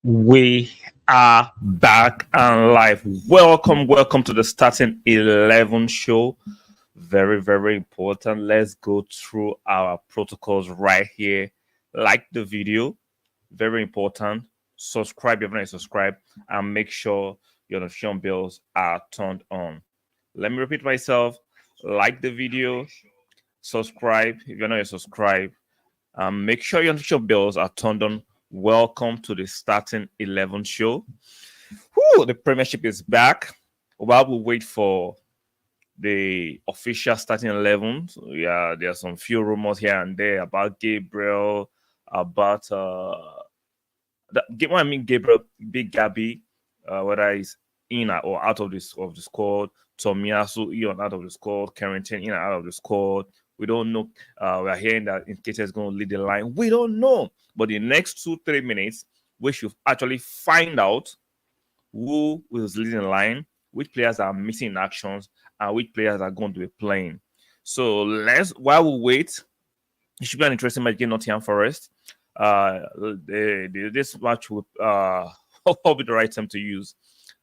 We are back and live. Welcome to the starting 11 show. Very important. Let's go through our protocols right here. Like the video, very important. Subscribe if you're not subscribed, and make sure your notification bells are turned on. Let me repeat myself. Like the video, subscribe if you're not subscribed, make sure your notification bells are turned on. Welcome to the starting 11 show. The Premiership is back. While we wait for the official starting 11, so yeah, there are some few rumors here and there about Gabriel, about when I mean Gabriel, Big Gabby, whether he's in or out of the squad. Tomiyasu in and out of the squad. Carrington in and out of the squad. We don't know. We're hearing that Nketiah is going to lead the line. We don't know. But the next 2-3 minutes, we should actually find out who is leading the line, which players are missing in actions, and which players are going to be playing. So while we wait, it should be an interesting match against Nottingham Forest. This match will probably the right time to use.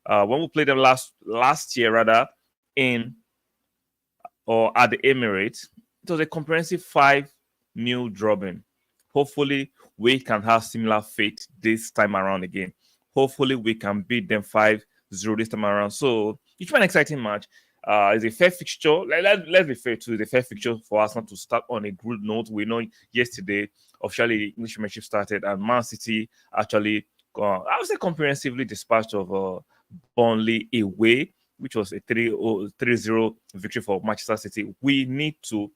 When we played them last year, rather in or at the Emirates, it was a comprehensive 5-0 drubbing. Hopefully, we can have similar fate this time around again. Hopefully, we can beat them 5-0 this time around. So it's an exciting match. It's a fair fixture. Let's be fair too. It's a fair fixture for us not to start on a good note. We know yesterday officially the English Premiership started, and Man City actually, I would say, comprehensively dispatched of Burnley away, which was a 3-0 victory for Manchester City. We need to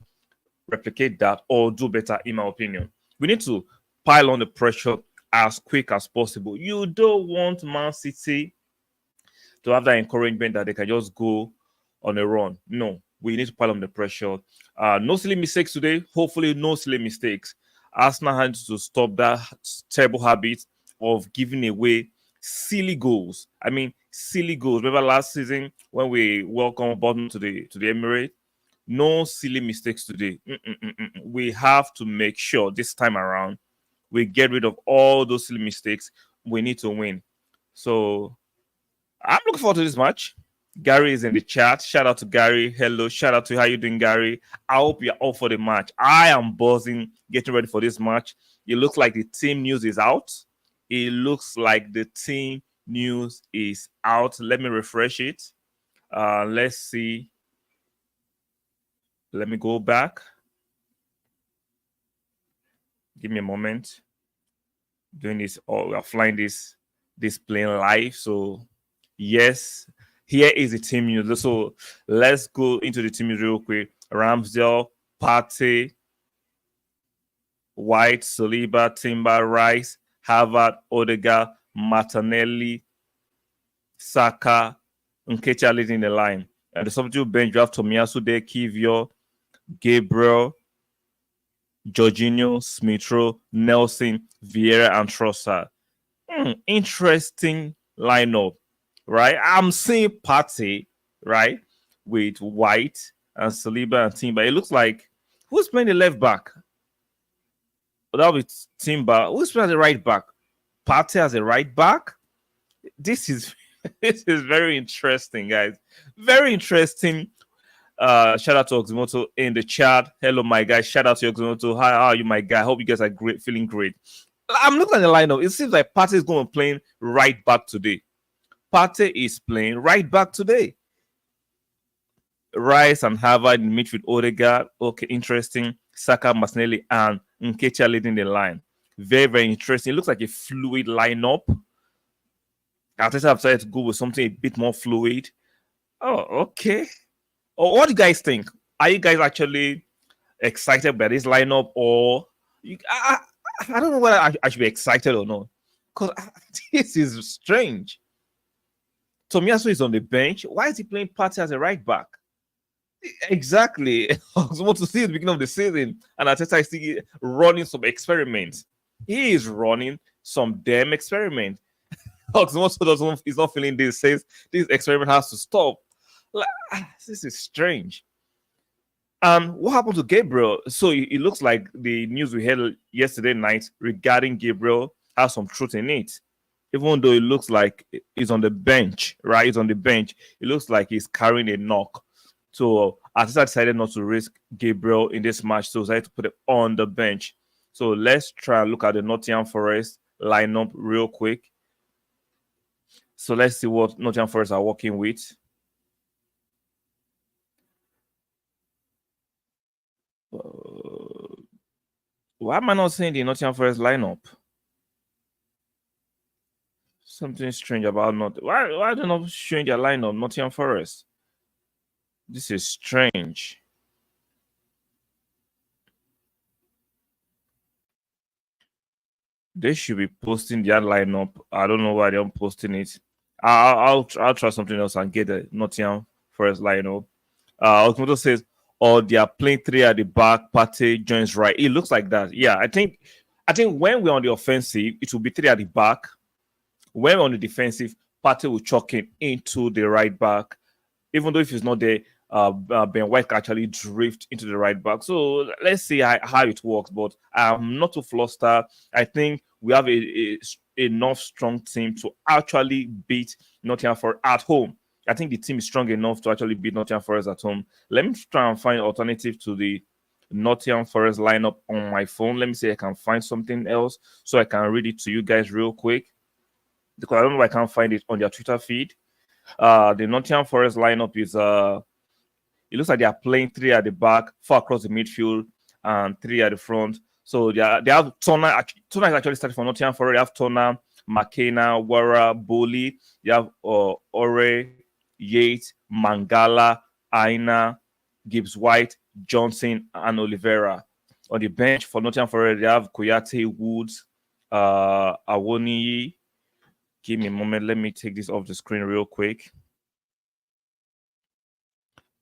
replicate that or do better, in my opinion. We need to pile on the pressure as quick as possible. You don't want Man City to have that encouragement that they can just go on a run. No, we need to pile on the pressure. No silly mistakes today. Hopefully, no silly mistakes. Arsenal has to stop that terrible habit of giving away silly goals. I mean, silly goals. Remember last season when we welcomed Bolton to the Emirates? No silly mistakes today. We have to make sure this time around we get rid of all those silly mistakes. We need to win. So I'm looking forward to this match. Gary is in the chat. Shout out to Gary. Hello. Shout out to you. How you doing, Gary? I hope you're all for the match. I am buzzing, getting ready for this match. It looks like the team news is out. It looks like the team news is out. Let me refresh it. Let's see. Let me go back. Give me a moment. Doing this, we are flying this plane live. So yes, here is the team news. So let's go into the team news real quick. Ramsdale, Partey, White, Saliba, Timber, Rice, Harvard, Odegaard, Martinelli, Saka, Nketiah leading the line. And the substitute bench draft Tomiyasu, Kivio, Gabriel, Jorginho, Smith-Rowe, Nelson, Vieira, and Trossard. Interesting lineup, right? I'm seeing Partey, right, with White and Saliba and Timber. It looks like who's playing the left back? That'll be Timber. Who's playing the right back? Partey as a right back. This is very interesting, guys. Very interesting. Shout out to Oximoto in the chat. Hello, my guy. Shout out to Oximoto. How are you, my guy? Hope you guys are great, feeling great. I'm looking at the lineup. It seems like Partey is going to play right back today. Partey is playing right back today. Rice and Harvard in midfield, Odegaard. Okay, interesting. Saka, Martinelli, and Nketiah leading the line. Very interesting. It looks like a fluid lineup. Arteta have decided to go with something a bit more fluid. Oh, okay. What do you guys think? Are you guys actually excited by this lineup, or I don't know whether I should be excited or not, because this is strange. Tomiyasu is on the bench. Why is he playing Partey as a right back? Exactly. I was about to see at the beginning of the season, and Arteta is still running some experiments. He is running some damn experiment. Oxmoto is not feeling this. Says this experiment has to stop. This is strange. What happened to Gabriel? So it looks like the news we heard yesterday night regarding Gabriel has some truth in it. even though it looks like he's on the bench, right? He's on the bench. It looks like he's carrying a knock. So Arteta decided not to risk Gabriel in this match, so decided to put it on the bench. So let's try and look at the Nottingham Forest lineup real quick. So let's see what Nottingham Forest are working with. Why am I not seeing the Nottingham Forest lineup? Something strange about not. Why do not showing their lineup? Nottingham Forest. This is strange. They should be posting their lineup. I don't know why they're not posting it. I'll try something else and get the Nottingham Forest lineup. Ultimato says, "Oh, they are playing three at the back. Partey joins right." It looks like that. Yeah, I think when we're on the offensive, it will be three at the back. When we're on the defensive, Partey will chuck in into the right back. Even though if he's not there, Ben White can actually drift into the right back. So let's see how it works. But I'm not too flustered. I think we have a enough strong team to actually beat Nottingham Forest at home. I think the team is strong enough to actually beat Nottingham Forest at home. Let me try and find an alternative to the Nottingham Forest lineup on my phone. Let me see if I can find something else so I can read it to you guys real quick. Because I don't know if I can't find it on their Twitter feed. The Nottingham Forest lineup is it looks like they are playing three at the back, four across the midfield, and three at the front. So they have Turner. Turner is actually starting for Nottingham Forest. They have Turner, McKenna, Wara, Bowley. They have Ore, Yates, Mangala, Aina, Gibbs White, Johnson, and Oliveira. On the bench for Nottingham Forest, they have Koyate, Woods, Awoniyi. Give me a moment. Let me take this off the screen real quick.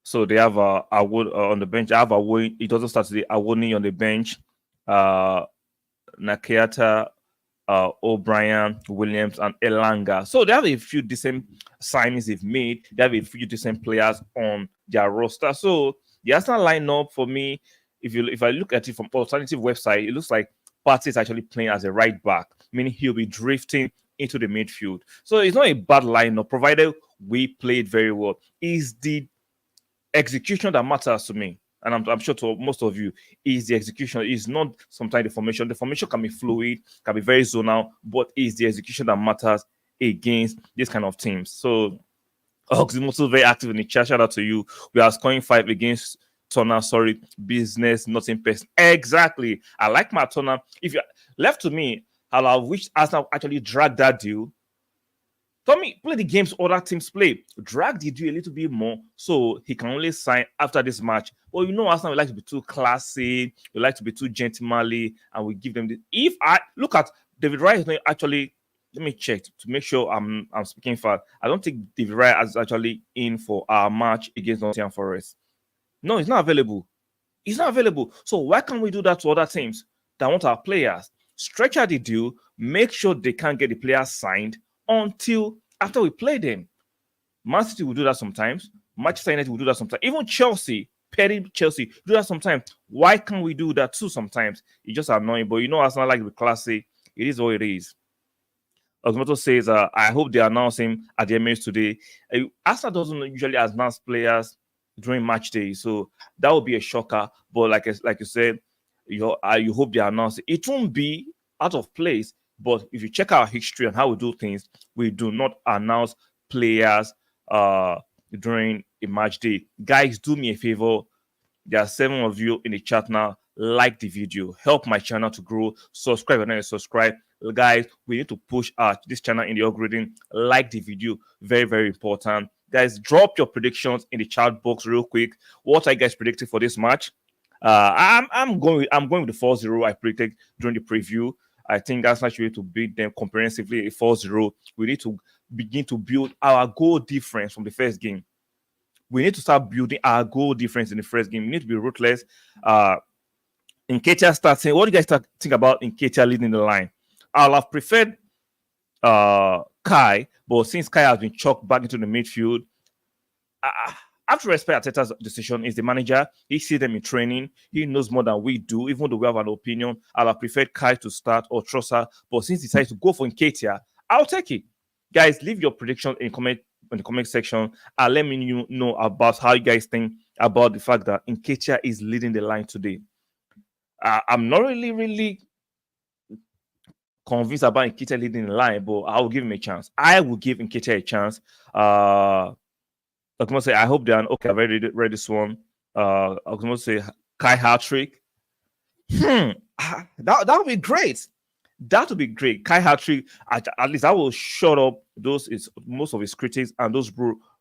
So they have Awod on the bench. I have Awoni. It also starts the Awoni on the bench. Nakiata, O'Brien, Williams, and Elanga. So they have a few decent signings they've made. They have a few decent players on their roster. So the Arsenal lineup for me, if I look at it from alternative website, it looks like Partey is actually playing as a right back, meaning he'll be drifting into the midfield. So it's not a bad lineup, provided we played very well. Is the execution that matters to me, and I'm sure to most of you, is the execution. Is not sometimes the formation. The formation can be fluid, can be very zonal, but is the execution that matters against this kind of teams. So Oxymoto very active in the chat. Shout out to you. We are scoring 5 against Turner. Sorry, business, not in person. Exactly. I like my Turner. If you left to me, I'll have wished Arsenal actually drag that deal. Tommy, play the games other teams play. Drag the deal a little bit more so he can only sign after this match. Well, you know, Arsenal would like to be too classy, we like to be too gentlemanly, and we give them the. If I look at David Wright, actually, let me check to make sure I'm speaking fast. I don't think David Wright is actually in for our match against Nottingham Forest. No, he's not available. He's not available. So why can't we do that to other teams that want our players? Stretch out the deal, make sure they can't get the players signed until after we play them. Man City will do that sometimes. Manchester United will do that sometimes. Even Chelsea, petty Chelsea, do that sometimes. Why can't we do that too sometimes? It's just annoying. But you know, Arsenal like to be classy. It is what it is. Osmoto says, I hope they announce him at the Emirates today. Arsenal doesn't usually announce players during match day, so that would be a shocker. But like you said, you hope they announce it. It won't be out of place. But if you check our history and how we do things, we do not announce players during a match day. Guys, do me a favor. There are 7 of you in the chat now. Like the video. Help my channel to grow. Subscribe and then subscribe. Guys, we need to push this channel in the algorithm. Like the video. Very, very important. Guys, drop your predictions in the chat box real quick. What are you guys predicting for this match? I'm going with the 4-0 I predicted during the preview. I think that's not way to beat them comprehensively. A 4-0. We need to begin to build our goal difference from the first game. We need to start building our goal difference in the first game. We need to be ruthless. Nketiah starting. What do you guys think about Nketiah leading the line? I'll have preferred Kai, but since Kai has been chucked back into the midfield, I have to respect Arteta's decision. He's the manager. He sees them in training. He knows more than we do, even though we have an opinion. I'll have preferred Kai to start or Trossard, but since he decided to go for Nketiah, I'll take it. Guys, leave your prediction in the comment section and let me know about how you guys think about the fact that Nketiah is leading the line today. I'm not really convinced about Nketiah leading the line, but I will give him a chance. I will give Nketiah a chance. I say I hope they are okay. I've already read this one. I was going to say Kai Hat-trick. That would be great. That would be great. Kai Hat-trick, at least I will shut up those is most of his critics and those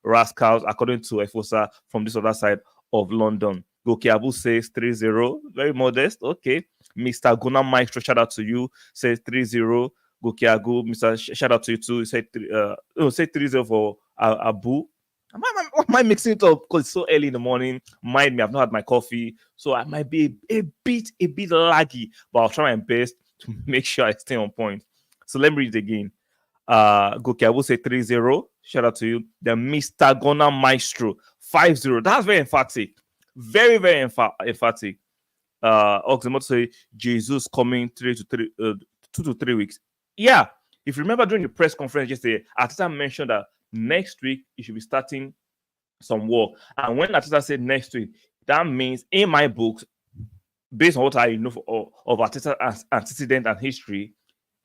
rascals, according to Efosa from this other side of London. Goki Abu says 3-0. Very modest. Okay. Mr. Guna Maestro, shout out to you. Says 3-0. Goki Agu, Mr. Shout out to you too. Say 3-0 for Abu. Am I mixing it up because it's so early in the morning? Mind me, I've not had my coffee, so I might be a bit laggy, but I'll try my best to make sure I stay on point. So let me read it again. Goki, I will say 3-0. Shout out to you. The Mr. Gona Maestro 5-0. That's very emphatic. Very, very emphatic. Oxymoto say Jesus coming 2 to 3 weeks. Yeah. If you remember during the press conference yesterday, Arteta mentioned that next week you should be starting some work. And when Arteta said next week, that means in my books, based on what I know of Arteta's antecedent and history,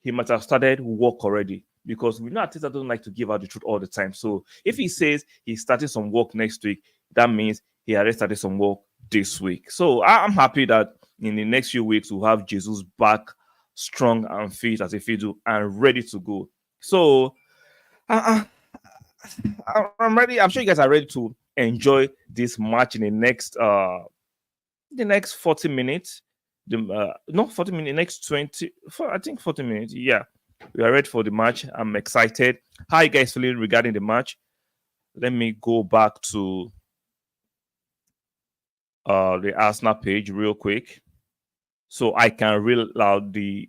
he must have started work already. Because we know Arteta doesn't like to give out the truth all the time. So if he says he's starting some work next week, that means he already started some work this week. So I'm happy that in the next few weeks we'll have Jesus back strong and fit as a fiddle and ready to go. So I'm ready. I'm sure you guys are ready to enjoy this match in the next 40 minutes. Not 40 minutes, next 20, I think 40 minutes. Yeah, we are ready for the match. I'm excited. How you guys feeling regarding the match? Let me go back to the Arsenal page real quick so I can read out the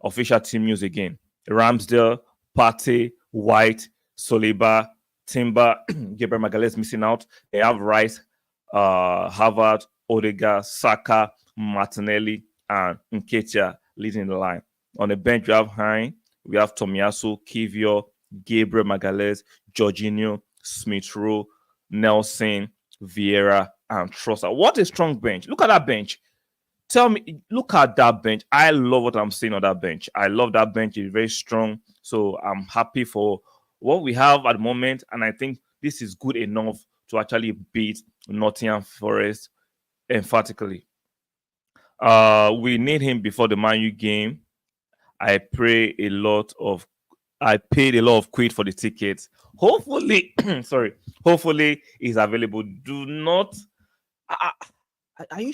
official team news again. Ramsdale, Partey, White, Soliba, Timber, Gabriel Magalhaes missing out. They have Rice, Harvard, Odegaard, Saka, Martinelli, and Nketiah leading the line. On the bench, we have Hein, we have Tomiyasu, Kivio, Gabriel Magalhaes, Jorginho, Smith-Rowe, Nelson, Vieira, and Trossard. What a strong bench. Look at that bench. Tell me, look at that bench. I love what I'm seeing on that bench. I love that bench. It's very strong. So I'm happy for what we have at the moment. And I think this is good enough to actually beat Nottingham Forest emphatically. We need him before the Man U game. I paid a lot of quid for the tickets. Hopefully, hopefully he's available. Do not. Are you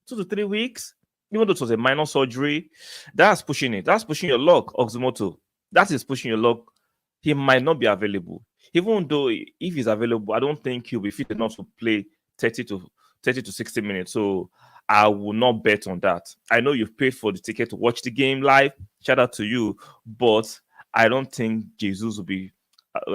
2 to 3 weeks? Even though it was a minor surgery, that's pushing it. That's pushing your luck, Oxymoto. That is pushing your luck. He might not be available. Even though if he's available, I don't think he'll be fit enough to play 30 to 60 minutes. So I will not bet on that. I know you've paid for the ticket to watch the game live. Shout out to you. But I don't think Jesus will be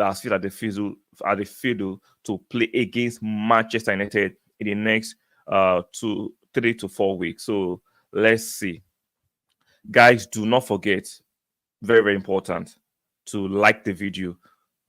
as fit at the field to play against Manchester United in the next 3 to 4 weeks. So let's see. Guys, do not forget, very, very important, to like the video.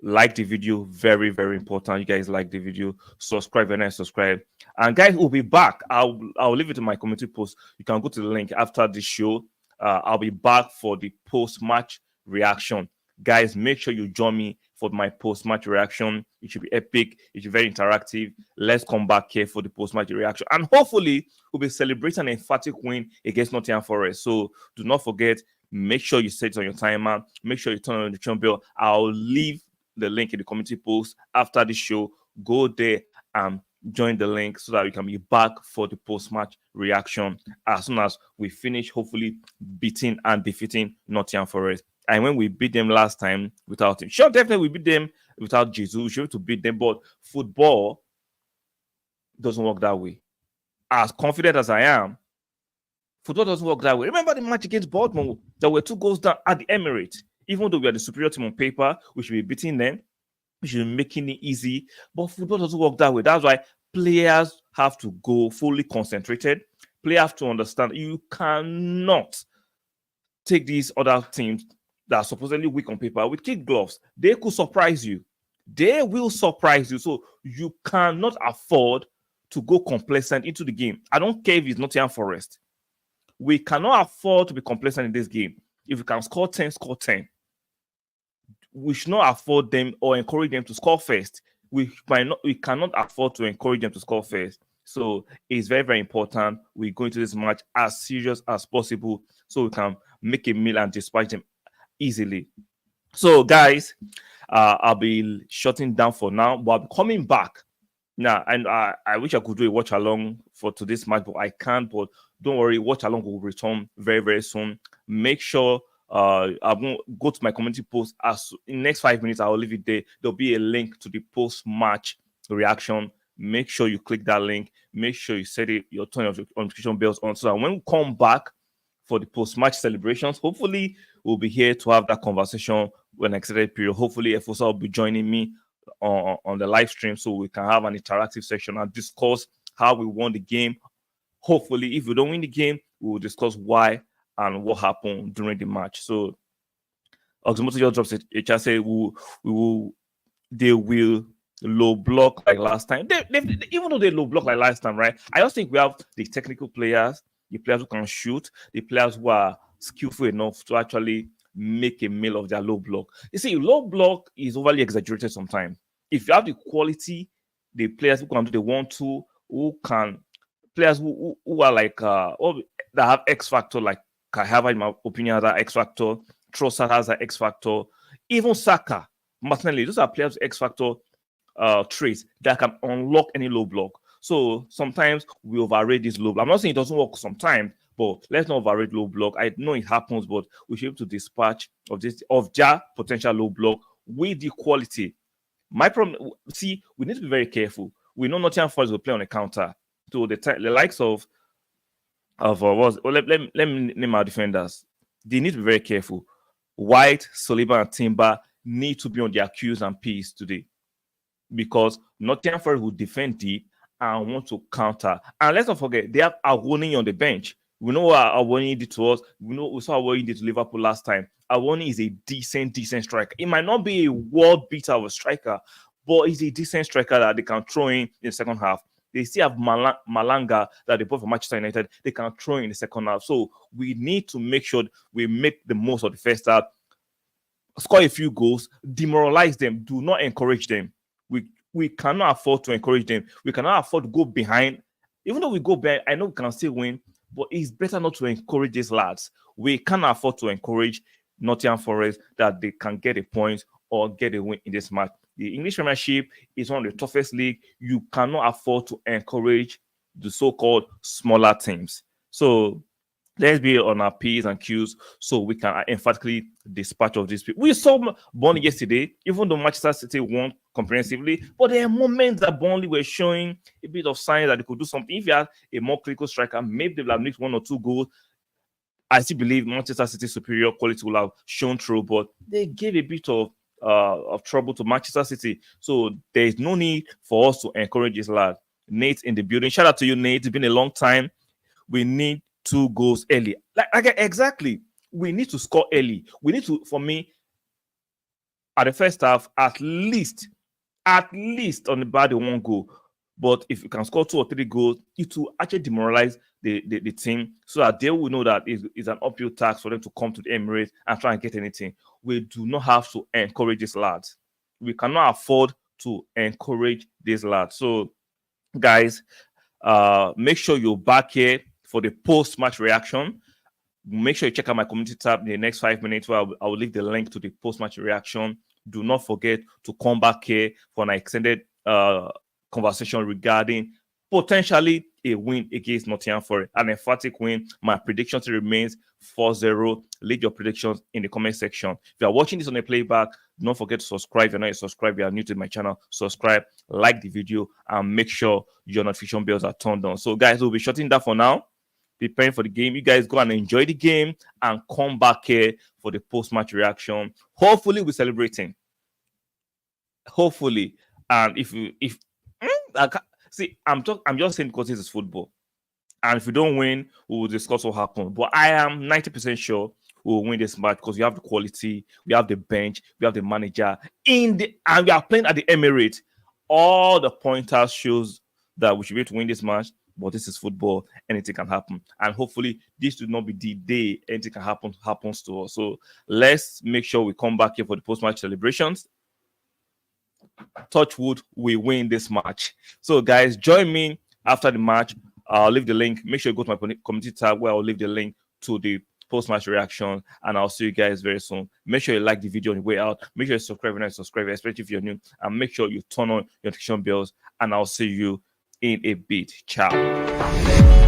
Like the video, very, very important. You guys like the video. Subscribe and subscribe. And guys, we'll be back. I'll leave it in my community post. You can go to the link after the show. I'll be back for the post-match reaction. Guys, make sure you join me for my post-match reaction. It should be epic. It should be very interactive. Let's come back here for the post-match reaction. And hopefully, we'll be celebrating an emphatic win against Nottingham Forest. So do not forget, make sure you set it on your timer. Make sure you turn on the notification bell. I'll leave the link in the community post after the show. Go there and join the link so that we can be back for the post-match reaction as soon as we finish, hopefully, beating and defeating Nottingham Forest. And when we beat them last time without him, sure, definitely we beat them without Jesus. We should to beat them, but football doesn't work that way. As confident as I am, football doesn't work that way. Remember the match against Bournemouth? There were 2 goals down at the Emirates. Even though we are the superior team on paper, we should be beating them. We should be making it easy. But football doesn't work that way. That's why players have to go fully concentrated. Players have to understand you cannot take these other teams that are supposedly weak on paper with kid gloves, they could surprise you. They will surprise you. So you cannot afford to go complacent into the game. I don't care if it's Nottingham Forest. We cannot afford to be complacent in this game. If we can score 10, score 10. We should not afford them or encourage them to score first. We cannot afford to encourage them to score first. So it's very, very important we go into this match as serious as possible so we can make a meal and dispatch them easily. So, guys, I'll be shutting down for now, but I'm coming back now. And I wish I could do a watch along for today's match, but I can't. But don't worry, watch along will return very, very soon. Make sure I won't go to my community post as in the next 5 minutes. I'll leave it there. There'll be a link to the post-match reaction. Make sure you click that link. Make sure you set it, your turn of notification bells on, so that when we come back for the post-match celebrations, hopefully we'll be here to have that conversation when extended period. Hopefully FOSA will be joining me on the live stream so we can have an interactive section and discuss how we won the game. Hopefully, if we don't win the game, we will discuss why and what happened during the match. So Oxmoto just drops a chat say they will low block like last time. Even though they low block like last time, right? I just think we have the technical players, the players who can shoot, the players who are skillful enough to actually make a meal of their low block. You see, low block is overly exaggerated sometimes. If you have the quality, the players who can do the 1-2, who can players who are like that have X factor, like Kahava, in my opinion, has that X factor. Trossard has that X factor. Even Saka, Martinelli, those are players with X factor traits that can unlock any low block. So sometimes we overrate this low block. I'm not saying it doesn't work sometimes, but let's not overrate low block. I know it happens, but we should be able to dispatch of their potential low block with the quality. My problem, see, we need to be very careful. We know Nottingham Forest will play on a counter. So the likes of let me name our defenders. They need to be very careful. White, Saliba, and Timber need to be on their Q's and P's today, because Nottingham Forest will defend deep and want to counter. And let's not forget, they have Awoni on the bench. We know what Awoni did to us. We saw what he did to Liverpool last time. Awoni is a decent striker. It might not be a world beater of a striker, but he's a decent striker that they can throw in the second half. They still have Malanga that they bought from Manchester United. They can throw in the second half. So we need to make sure we make the most of the first half, score a few goals, demoralize them. Do not encourage them. We cannot afford to encourage them. We cannot afford to go behind. Even though we go behind, I know we can still win, but it's better not to encourage these lads. We cannot afford to encourage Nottingham Forest that they can get a point or get a win in this match. The English Premiership is one of the toughest leagues. You cannot afford to encourage the so-called smaller teams. So let's be on our P's and Q's so we can emphatically dispatch of these people. We saw Burnley yesterday, even though Manchester City won comprehensively, but there are moments that Burnley were showing a bit of signs that they could do something. If you had a more critical striker, maybe they would have made 1 or 2 goals. I still believe Manchester City's superior quality will have shown through, but they gave a bit of trouble to Manchester City. So there is no need for us to encourage this lad. Nate in the building. Shout out to you, Nate. It's been a long time. We need 2 goals early. Exactly. We need to score early. We need to, for me, at the first half, at least on the bad 1 goal. But if you can score 2 or 3 goals, it will actually demoralize the team, so that they will know that it's an uphill task for them to come to the Emirates and try and get anything. We do not have to encourage these lads. We cannot afford to encourage these lads. So, guys, make sure you're back here for the post-match reaction. Make sure you check out my community tab in the next 5 minutes, where I will leave the link to the post-match reaction. Do not forget to come back here for an extended conversation regarding potentially a win against Nottingham Forest, an emphatic win. My prediction remains 4-0. Leave your predictions in the comment section. If you are watching this on a playback, don't forget to subscribe. If you're not yet subscribed, you are new to my channel, subscribe, like the video, and make sure your notification bells are turned on. So, guys, we'll be shutting that for now. Preparing for the game. You guys go and enjoy the game and come back here for the post-match reaction. Hopefully, we're celebrating. Hopefully, and see, I'm just saying because this is football, and if we don't win, we will discuss what happened. But I am 90% sure we will win this match because we have the quality, we have the bench, we have the manager and we are playing at the Emirates. All the pointers shows that we should be able to win this match. But this is football, anything can happen. And hopefully this will not be the day anything can happens to us. So let's make sure we come back here for the post-match celebrations. Touch wood, we win this match. So guys, join me after the match. I'll leave the link. Make sure you go to my community tab where I'll leave the link to the post-match reaction, and I'll see you guys very soon. Make sure you like the video on the way out. Make sure you subscribe and subscribe, especially if you're new, and make sure you turn on your notification bells, and I'll see you in a bit. Ciao.